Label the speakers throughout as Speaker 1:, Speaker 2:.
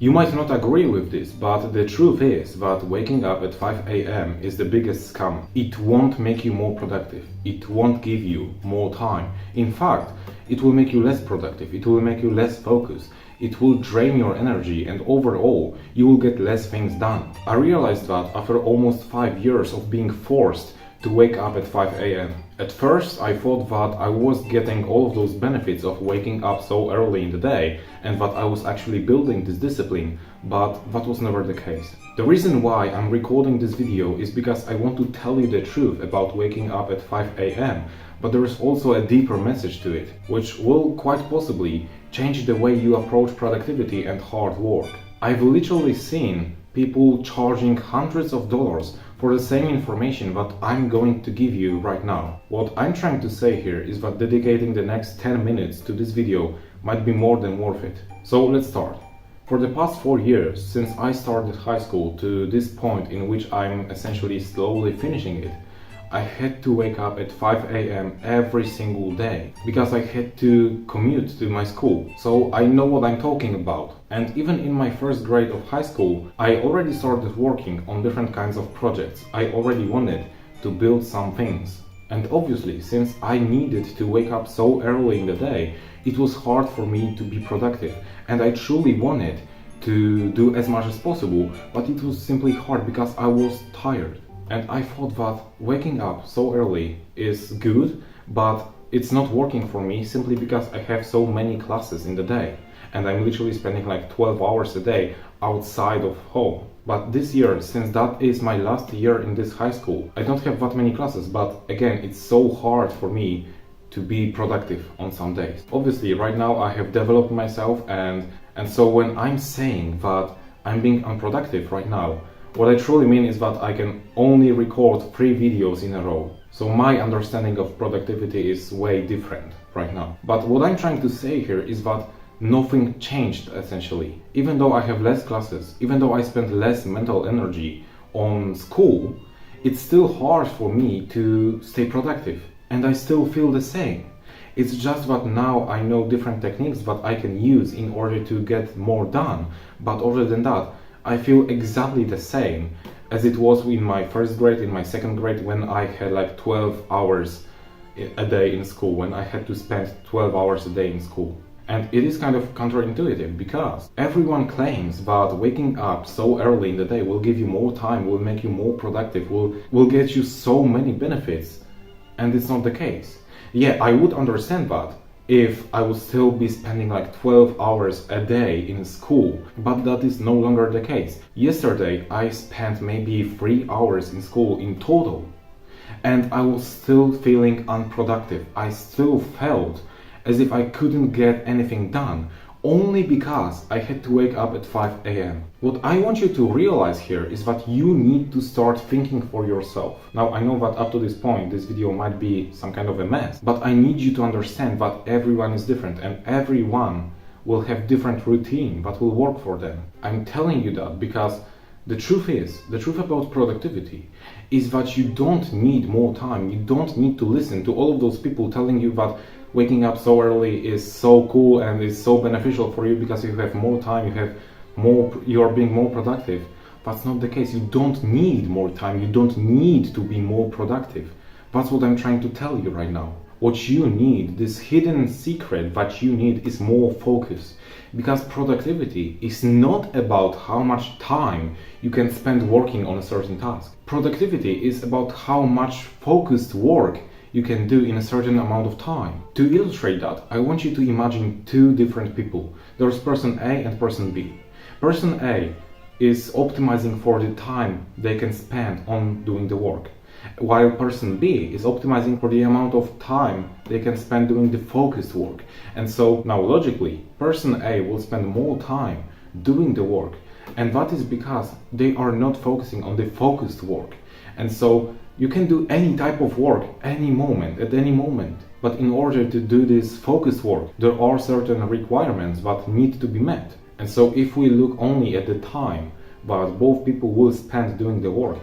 Speaker 1: You might not agree with this, but the truth is that waking up at 5 a.m. is the biggest scam. It won't make you more productive. It won't give you more time. In fact, it will make you less productive. It will make you less focused. It will drain your energy, and overall, you will get less things done. I realized that after almost 5 years of being forced to wake up at 5 a.m. At first, I thought that I was getting all of those benefits of waking up so early in the day and that I was actually building this discipline, but that was never the case. The reason why I'm recording this video is because I want to tell you the truth about waking up at 5 a.m., but there is also a deeper message to it, which will quite possibly change the way you approach productivity and hard work. I've literally seen people charging hundreds of dollars for the same information that I'm going to give you right now. What I'm trying to say here is that dedicating the next 10 minutes to this video might be more than worth it. So let's start. For the past 4 years, since I started high school to this point in which I'm essentially slowly finishing it, I had to wake up at 5 a.m. every single day because I had to commute to my school. So I know what I'm talking about. And even in my first grade of high school, I already started working on different kinds of projects. I already wanted to build some things. And obviously, since I needed to wake up so early in the day, it was hard for me to be productive. And I truly wanted to do as much as possible, but it was simply hard because I was tired. And I thought that waking up so early is good, but it's not working for me simply because I have so many classes in the day. And I'm literally spending like 12 hours a day outside of home. But this year, since that is my last year in this high school, I don't have that many classes, but again, it's so hard for me to be productive on some days. Obviously, right now I have developed myself, and so when I'm saying that I'm being unproductive right now, what I truly mean is that I can only record 3 videos in a row. So my understanding of productivity is way different right now. But what I'm trying to say here is that nothing changed essentially. Even though I have less classes, even though I spend less mental energy on school, it's still hard for me to stay productive. And I still feel the same. It's just that now I know different techniques that I can use in order to get more done. But other than that, I feel exactly the same as it was in my first grade, in my second grade, when I had like 12 hours a day in school, when I had to spend 12 hours a day in school. And it is kind of counterintuitive because everyone claims that waking up so early in the day will give you more time, will make you more productive, will get you so many benefits, and it's not the case. Yeah, I would understand that if I would still be spending like 12 hours a day in school, but that is no longer the case. Yesterday I spent maybe 3 hours in school in total, and I was still feeling unproductive. I still felt as if I couldn't get anything done, only because I had to wake up at 5 a.m. What I want you to realize here is that you need to start thinking for yourself. Now, I know that up to this point, this video might be some kind of a mess, but I need you to understand that everyone is different and everyone will have different routine that will work for them. I'm telling you that because the truth about productivity is that you don't need more time. You don't need to listen to all of those people telling you that waking up so early is so cool and is so beneficial for you because you have more time, you are being more productive. That's not the case. You don't need more time. You don't need to be more productive. That's what I'm trying to tell you right now. What you need, this hidden secret that you need, is more focus. Because productivity is not about how much time you can spend working on a certain task. Productivity is about how much focused work you can do in a certain amount of time. To illustrate that, I want you to imagine 2 different people. There's person A and person B. Person A is optimizing for the time they can spend on doing the work, while person B is optimizing for the amount of time they can spend doing the focused work. And so now logically, person A will spend more time doing the work, and that is because they are not focusing on the focused work. And so you can do any type of work, any moment, at any moment. But in order to do this focused work, there are certain requirements that need to be met. And so if we look only at the time that both people will spend doing the work,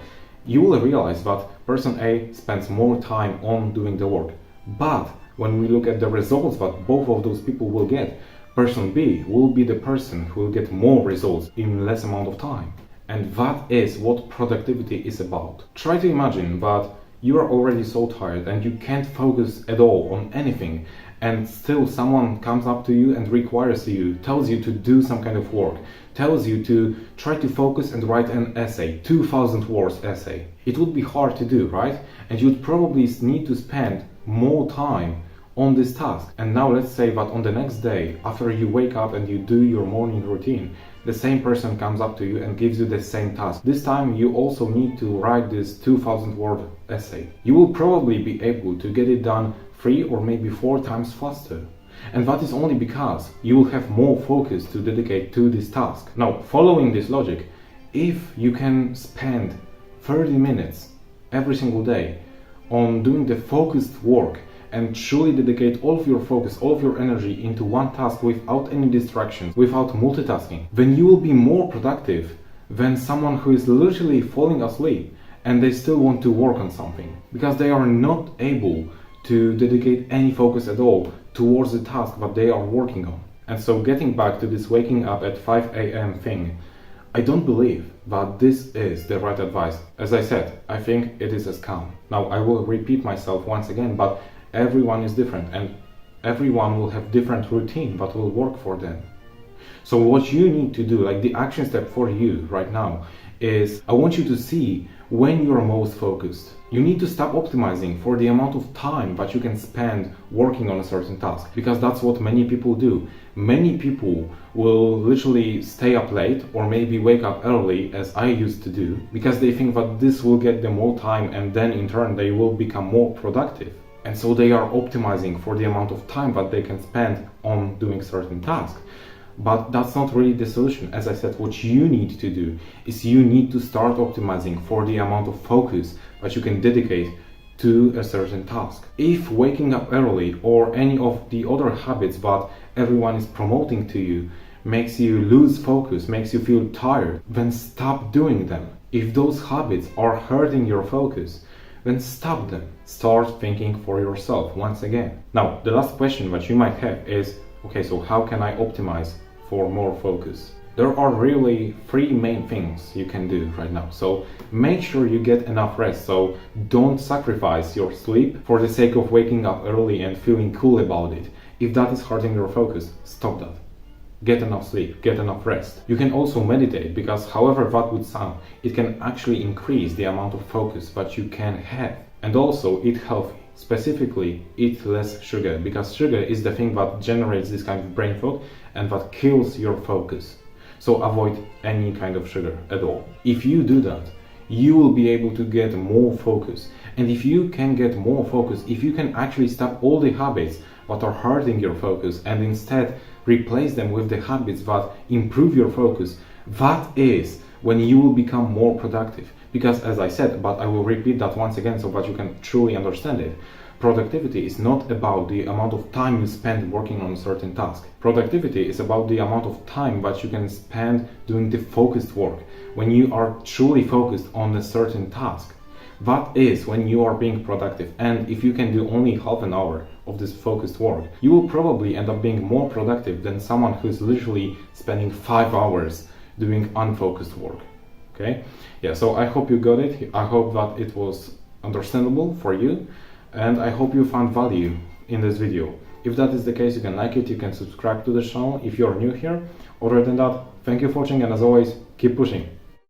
Speaker 1: you will realize that person A spends more time on doing the work. But when we look at the results that both of those people will get, Person B will be the person who will get more results in less amount of time. And that is what productivity is about. Try to imagine that you are already so tired and you can't focus at all on anything, and still someone comes up to you and requires you, tells you to do some kind of work, tells you to try to focus and write an essay, 2000 words essay. It would be hard to do, right? And you'd probably need to spend more time on this task. And now let's say that on the next day, after you wake up and you do your morning routine, the same person comes up to you and gives you the same task. This time you also need to write this 2000 word essay. You will probably be able to get it done 3 or maybe 4 times faster. And that is only because you will have more focus to dedicate to this task. Now, following this logic, if you can spend 30 minutes every single day on doing the focused work and truly dedicate all of your focus, all of your energy into one task without any distractions, without multitasking, then you will be more productive than someone who is literally falling asleep and they still want to work on something because they are not able to dedicate any focus at all towards the task that they are working on. And so getting back to this waking up at 5 a.m. thing, I don't believe that this is the right advice. As I said, I think it is a scam. Now, I will repeat myself once again, but everyone is different and everyone will have different routine that will work for them. So what you need to do, like the action step for you right now, is I want you to see when you're most focused. You need to stop optimizing for the amount of time that you can spend working on a certain task, because that's what many people do. Many people will literally stay up late or maybe wake up early, as I used to do, because they think that this will get them more time and then in turn they will become more productive. And so they are optimizing for the amount of time that they can spend on doing certain tasks. But that's not really the solution. As I said, what you need to do is you need to start optimizing for the amount of focus that you can dedicate to a certain task. If waking up early or any of the other habits that everyone is promoting to you makes you lose focus, makes you feel tired, then stop doing them. If those habits are hurting your focus, then stop them. Start thinking for yourself once again. Now, the last question that you might have is, okay, so how can I optimize for more focus? There are really 3 main things you can do right now. So make sure you get enough rest. So don't sacrifice your sleep for the sake of waking up early and feeling cool about it. If that is hurting your focus, stop that. Get enough sleep, get enough rest. You can also meditate, because however that would sound, it can actually increase the amount of focus that you can have. And also eat healthy. Specifically, eat less sugar, because sugar is the thing that generates this kind of brain fog and that kills your focus. So avoid any kind of sugar at all. If you do that, you will be able to get more focus. And if you can get more focus, if you can actually stop all the habits that are hurting your focus and instead replace them with the habits that improve your focus, that is when you will become more productive. Because as I said, but I will repeat that once again so that you can truly understand it, productivity is not about the amount of time you spend working on a certain task. Productivity is about the amount of time that you can spend doing the focused work. When you are truly focused on a certain task, that is when you are being productive. And if you can do only half an hour of this focused work, you will probably end up being more productive than someone who's literally spending 5 hours doing unfocused work. Okay? Yeah, so I hope you got it. I hope that it was understandable for you, and I hope you found value in this video. If that is the case, you can like it, you can subscribe to the channel if you're new here. Other than that, thank you for watching, and as always, keep pushing.